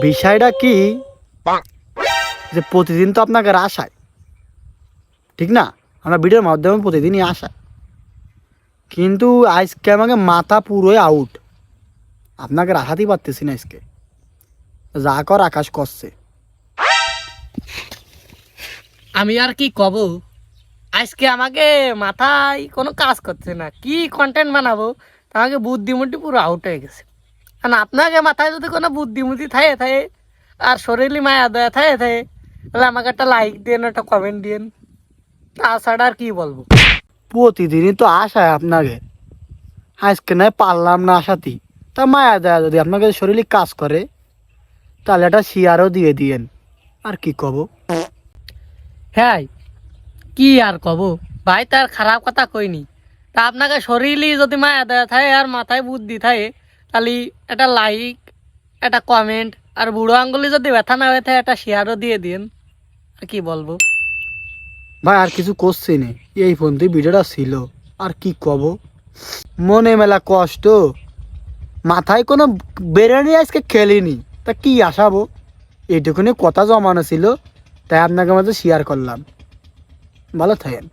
বিষয়টা কি যে প্রতিদিন তো আপনাকে আসায়, ঠিক না? আমরা ভিডিওর মাধ্যমে প্রতিদিনই আসায়, কিন্তু আজকে আমাকে মাথা পুরোই আউট। আপনাকে আসাতেই পারতেছি না আজকে, যা কর আকাশ করছে। আমি আর কি কব, আজকে আমাকে মাথায় কোনো কাজ করছে না, কি কন্টেন্ট বানাবো। আমাকে বুদ্ধিমুটি পুরো আউট হয়ে গেছে। কারণ আপনাকে মাথায় যদি কোনো বুদ্ধিমুটি থাকে থাকে আর শরীরই মায়া দেয়া থাকে থাকে, তাহলে আমাকে একটা লাইক দিন, একটা কমেন্ট দিন, তাছাড়া আর কি বলবো। প্রতিদিনই তো আসায় আপনাকে, আজকে নয় পারলাম না আসাতেই। তা মায়া দেয়া যদি আপনাকে শরীরে কাজ করে, তাহলে একটা শেয়ারও দিয়ে দিয়েন। আর কি কব? হ্যাঁ, কি আর কব ভাই, তার খারাপ কথা কইনি। তা আপনাকে শরীরই যদি মায়া দেয়া থাকে আর মাথায় বুদ্ধি থাকে, তাহলে একটা লাইক, একটা কমেন্ট, আর বুড়ো আঙ্গুলি যদি ব্যথা না হয়ে থাকে একটা শেয়ারও দিয়ে দিন। আর কি বলবো ভাই আর কিছু করছি নে, এই ফোন দিয়ে ভিডিওটা ছিল। আর কি কব, মনে মেলা কষ্ট, মাথায় কোনো বেরোনি, আজকে খেলিনি। তা কি আসাবো, এইটুকুনি কথা জমানো ছিল, তাই আপনাকে মাঝে শেয়ার করলাম। ভালো থাকেন।